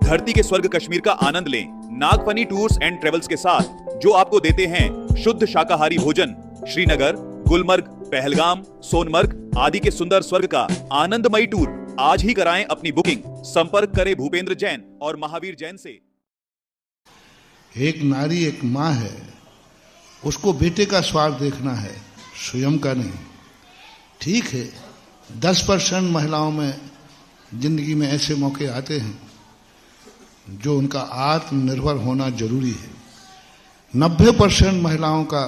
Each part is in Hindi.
धरती के स्वर्ग कश्मीर का आनंद लें नागफनी टूर्स एंड ट्रेवल्स के साथ, जो आपको देते हैं शुद्ध शाकाहारी भोजन। श्रीनगर, गुलमर्ग, पहलगाम, सोनमर्ग आदि के सुंदर स्वर्ग का आनंदमयी टूर आज ही कराएं अपनी बुकिंग। संपर्क करें भूपेंद्र जैन और महावीर जैन से। एक नारी एक माँ है, उसको बेटे का स्वार्थ देखना है, स्वयं का नहीं। ठीक है, 10% महिलाओं में जिंदगी में ऐसे मौके आते हैं जो उनका आत्मनिर्भर होना जरूरी है। 90% महिलाओं का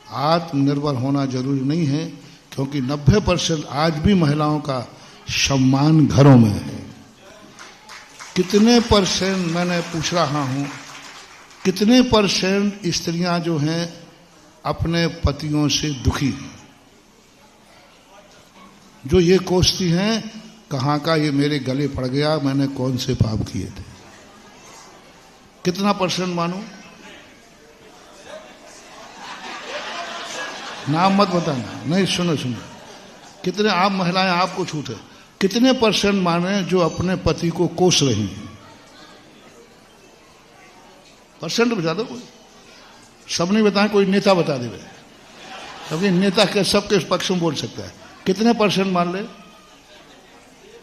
आत्मनिर्भर होना जरूरी नहीं है, क्योंकि 90% आज भी महिलाओं का सम्मान घरों में है। कितने परसेंट, मैंने पूछ रहा हूं, कितने परसेंट स्त्रियां जो हैं अपने पतियों से दुखी हैं, जो ये कोसती हैं कहाँ का ये मेरे गले पड़ गया, मैंने कौन से पाप किए थे। कितना परसेंट मानूं? नाम मत बताना, नहीं, सुनो, कितने आप महिलाएं, आपको छूट है, कितने परसेंट माने जो अपने पति को कोस रही हैं? परसेंट बता दो कोई। सब नहीं बताएं, कोई नेता बता दे, क्योंकि नेता के सबके पक्ष में बोल सकता है। कितने परसेंट मान ले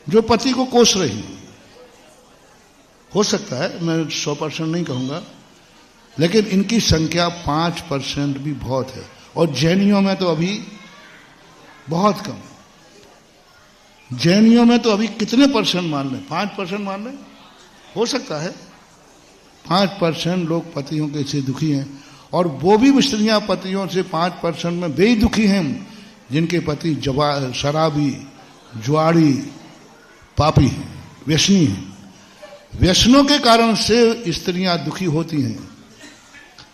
जो पति को कोस रही? हो सकता है, मैं 100% नहीं कहूंगा, लेकिन इनकी संख्या 5% भी बहुत है। और जैनियों में तो अभी बहुत कम। जैनियों में तो अभी कितने परसेंट मान लें? 5% मान लें, हो सकता है 5% लोग पतियों के से दुखी हैं। और वो भी स्त्रियां पतियों से 5% में वे दुखी हैं जिनके पति शराबी, जुआड़ी, पापी हैं, व्यसनी हैं। व्यसनों के कारण से स्त्रियां दुखी होती हैं।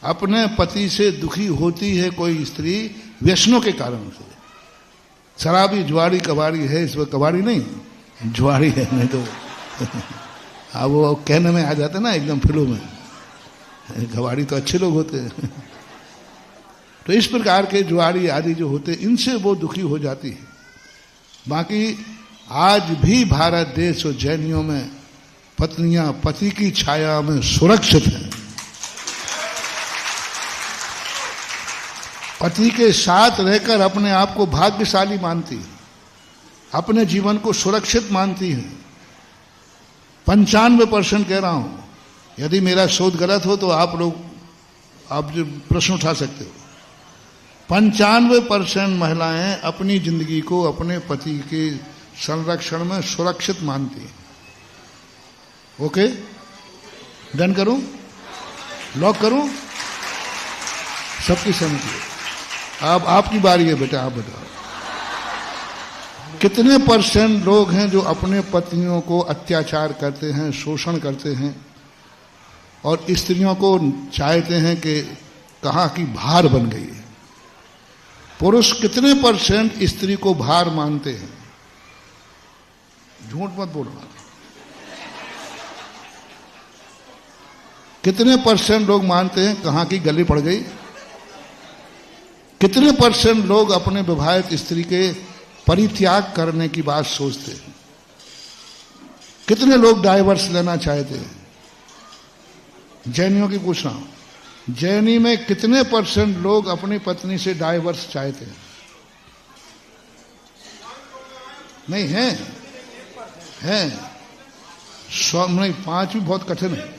अपने पति से दुखी होती है कोई स्त्री व्यसनों के कारण से। शराबी, जुआड़ी, कबाड़ी है, इस वक्त कबाड़ी नहीं, जुआड़ी है, नहीं तो अब वो कहने में आ जाता ना एकदम फिल्मों में, कबाड़ी तो अच्छे लोग होते हैं। तो इस प्रकार के जुआड़ी आदि जो होते, इनसे वो दुखी हो जाती है। बाकी आज भी भारत देश और जैनियों में पत्नियां पति की छाया में सुरक्षित हैं। पति के साथ रहकर अपने आप को भाग्यशाली मानती है, अपने जीवन को सुरक्षित मानती है। 95% कह रहा हूं, यदि मेरा शोध गलत हो तो आप लोग जो प्रश्न उठा सकते हो। 95% महिलाएं अपनी जिंदगी को अपने पति के संरक्षण में सुरक्षित मानती हैं। ओके, डन करूं, लॉक करूं? सबकी सहमति है। अब आपकी बारी है बेटा, आप बताओ कितने परसेंट लोग हैं जो अपने पत्नियों को अत्याचार करते हैं, शोषण करते हैं और स्त्रियों को चाहते हैं कि कहाँ की भार बन गई है? पुरुष कितने परसेंट स्त्री को भार मानते हैं? झूठ मत बोलना। कितने परसेंट लोग मानते हैं कहाँ की गली पड़ गई? कितने परसेंट लोग अपने विवाहित स्त्री के परित्याग करने की बात सोचते हैं? कितने लोग डाइवर्स लेना चाहते हैं? जैनियों की पूछ रहा हूं, जैनी में कितने परसेंट लोग अपनी पत्नी से डाइवर्स चाहते हैं? नहीं है? 100 नहीं, 5 भी बहुत कठिन है।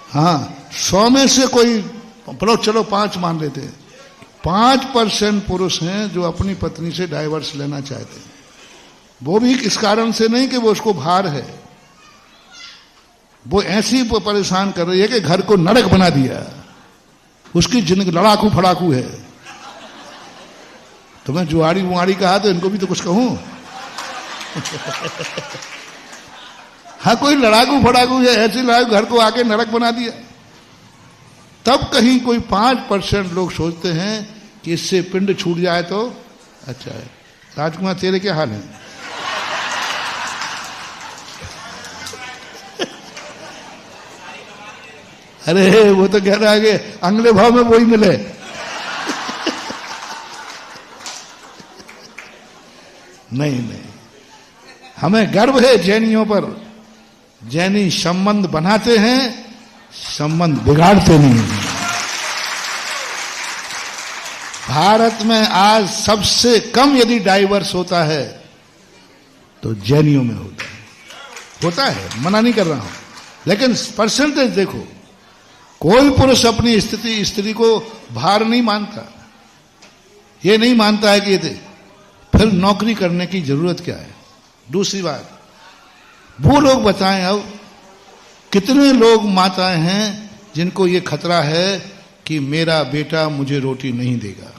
हाँ, 100 में से कोई, चलो 5 मान लेते हैं। 5% पुरुष हैं जो अपनी पत्नी से डाइवर्स लेना चाहते हैं। वो भी इस कारण से नहीं कि वो उसको भार है, वो ऐसी परेशान कर रही है कि घर को नरक बना दिया, उसकी जिंदगी लड़ाकू फड़ाकू है। तो मैं जुआड़ी बुआड़ी कहा तो इनको भी तो कुछ कहूं। हाँ, कोई लड़ाकू फड़ाकू है, ऐसी लड़ाकू घर को आके नरक बना दिया। तब कहीं कोई 5% लोग सोचते हैं कि इससे पिंड छूट जाए तो अच्छा है। राजकुमार, तेरे क्या हाल है? अरे वो तो कह रहा है कि अगले भाव में वही मिले। नहीं, हमें गर्व है जैनियों पर जैनी संबंध बनाते हैं, संबंध बिगाड़ते नहीं हैं। भारत में आज सबसे कम यदि डाइवर्स होता है तो जैनियों में होता है, मना नहीं कर रहा हूं, लेकिन परसेंटेज देखो। कोई पुरुष अपनी स्त्री को भार नहीं मानता, ये नहीं मानता है कि ये फिर नौकरी करने की जरूरत क्या है। दूसरी बात, वो लोग बताएं अब कितने लोग माताएं हैं जिनको ये खतरा है कि मेरा बेटा मुझे रोटी नहीं देगा,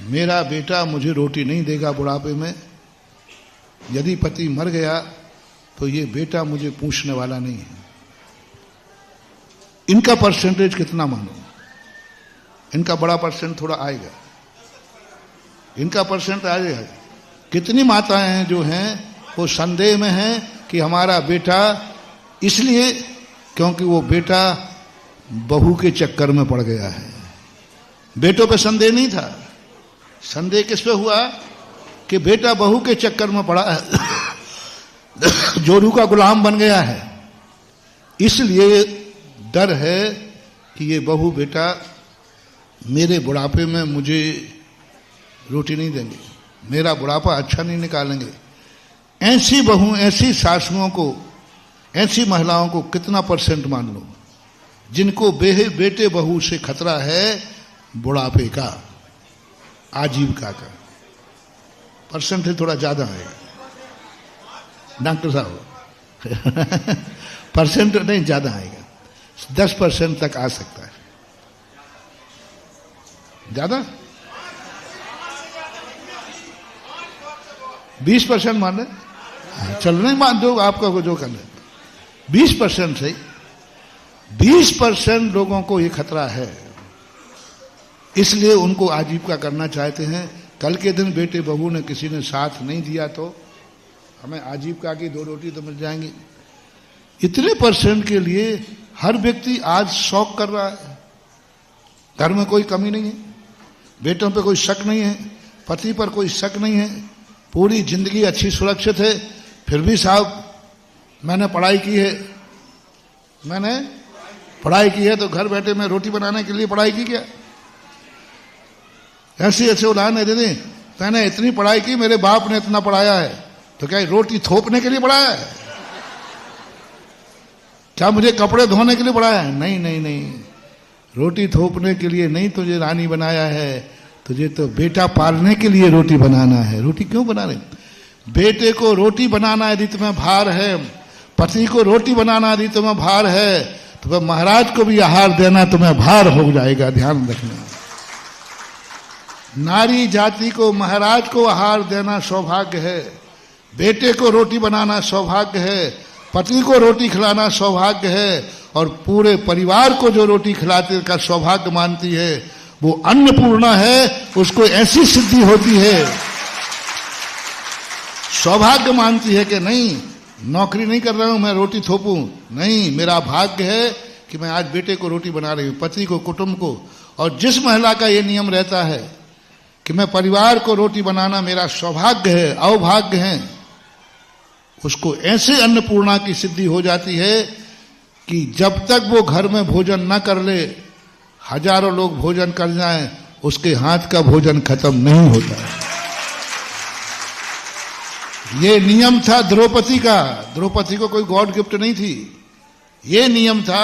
मेरा बेटा मुझे रोटी नहीं देगा बुढ़ापे में। यदि पति मर गया तो ये बेटा मुझे पूछने वाला नहीं है। इनका परसेंटेज कितना मानो, इनका बड़ा परसेंट थोड़ा आएगा, इनका परसेंट आएगा। कितनी माताएं हैं जो हैं वो संदेह में हैं कि हमारा बेटा, इसलिए क्योंकि वो बेटा बहू के चक्कर में पड़ गया है। बेटों पे संदेह नहीं था, संदेह किस पे हुआ कि बेटा बहू के चक्कर में पड़ा है, जोरू का गुलाम बन गया है। इसलिए डर है कि ये बहू बेटा मेरे बुढ़ापे में मुझे रोटी नहीं देंगे, मेरा बुढ़ापा अच्छा नहीं निकालेंगे। ऐसी बहू, ऐसी सासुओं को, ऐसी महिलाओं को कितना परसेंट मान लो जिनको बेटे बहू से खतरा है बुढ़ापे का, आजीविका का। परसेंटेज थोड़ा ज्यादा है डॉक्टर साहब परसेंट नहीं ज्यादा आएगा, 10% तक आ सकता है। ज्यादा 20% मान रहे, चल नहीं मान दो आपका जो कर ले, 20% से 20% लोगों को ये खतरा है, इसलिए उनको आजीविका करना चाहते हैं। कल के दिन बेटे बहू ने किसी ने साथ नहीं दिया तो हमें आजीविका की 2 रोटी तो मिल जाएंगी। इतने परसेंट के लिए हर व्यक्ति आज शौक कर रहा है। घर में कोई कमी नहीं है, बेटों पे कोई शक नहीं है, पति पर कोई शक नहीं है, पूरी जिंदगी अच्छी सुरक्षित है। फिर भी साहब मैंने पढ़ाई की है, मैंने पढ़ाई की है तो घर बैठे मैं रोटी बनाने के लिए पढ़ाई की क्या? ऐसे ऐसे उदाहरण दे दें, मैंने इतनी पढ़ाई की, मेरे बाप ने इतना पढ़ाया है, तो क्या रोटी थोपने के लिए पढ़ाया है? क्या मुझे कपड़े धोने के लिए पढ़ाया है? नहीं नहीं नहीं, रोटी थोपने के लिए नहीं तुझे रानी बनाया है, तुझे तो बेटा पालने के लिए रोटी बनाना है। रोटी क्यों बना रहे? बेटे को रोटी बनाना यदि तुम्हें भार है, पति को रोटी बनाना यदि तुम्हें भार है, तो वह महाराज को भी आहार देना तुम्हें भार हो जाएगा। ध्यान रखना, नारी जाति को महाराज को आहार देना सौभाग्य है, बेटे को रोटी बनाना सौभाग्य है, पति को रोटी खिलाना सौभाग्य है, और पूरे परिवार को जो रोटी खिलाते का सौभाग्य मानती है वो अन्नपूर्णा है, उसको ऐसी सिद्धि होती है। सौभाग्य मानती है कि नहीं, नौकरी नहीं कर रहा हूं मैं रोटी थोपूं, नहीं, मेरा भाग्य है कि मैं आज बेटे को रोटी बना रही हूं, पति को, कुटुंब को। और जिस महिला का ये नियम रहता है कि मैं परिवार को रोटी बनाना मेरा सौभाग्य है, अवभाग्य है, उसको ऐसे अन्नपूर्णा की सिद्धि हो जाती है कि जब तक वो घर में भोजन न कर ले, हजारों लोग भोजन कर जाएं, उसके हाथ का भोजन खत्म नहीं होता है। ये नियम था द्रौपदी का। द्रौपदी को कोई गॉड गिफ्ट नहीं थी, ये नियम था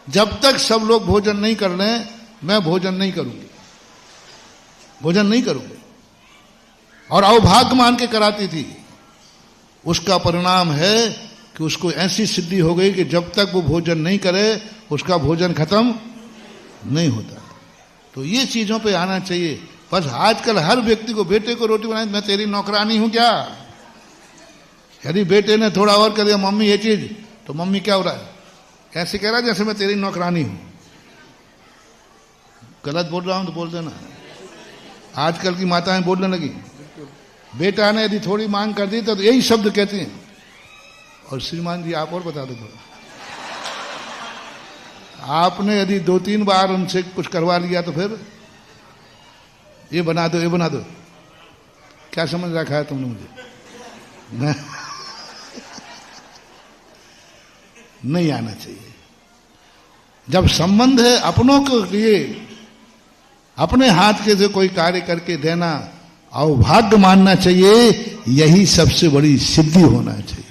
जब तक सब लोग भोजन नहीं कर लें मैं भोजन नहीं करूंगी, भोजन नहीं करूंगी, और अवभाग्य मान के कराती थी। उसका परिणाम है कि उसको ऐसी सिद्धि हो गई कि जब तक वो भोजन नहीं करे उसका भोजन खत्म नहीं होता। तो ये चीजों पे आना चाहिए। बस आजकल हर व्यक्ति को बेटे को रोटी बनाई, मैं तेरी नौकरानी हूं क्या? यदि बेटे ने थोड़ा और कर दिया, मम्मी ये चीज, तो मम्मी क्या हो रहा है? ऐसे कह रहा है जैसे मैं तेरी नौकरानी हूं। गलत बोल रहा हूं तो बोल देना। आजकल की माताएं बोलने लगी, बेटा ने यदि थोड़ी मांग कर दी तो यही शब्द कहती हैं। और श्रीमान जी आप और बता दो थोड़ा, आपने यदि 2-3 बार उनसे कुछ करवा लिया तो फिर ये बना दो, ये बना दो। क्या समझ रखा है तुमने मुझे? नहीं आना चाहिए। जब संबंध है अपनों के लिए अपने हाथ के से कोई कार्य करके देना अभाग्य मानना चाहिए, यही सबसे बड़ी सिद्धि होना चाहिए।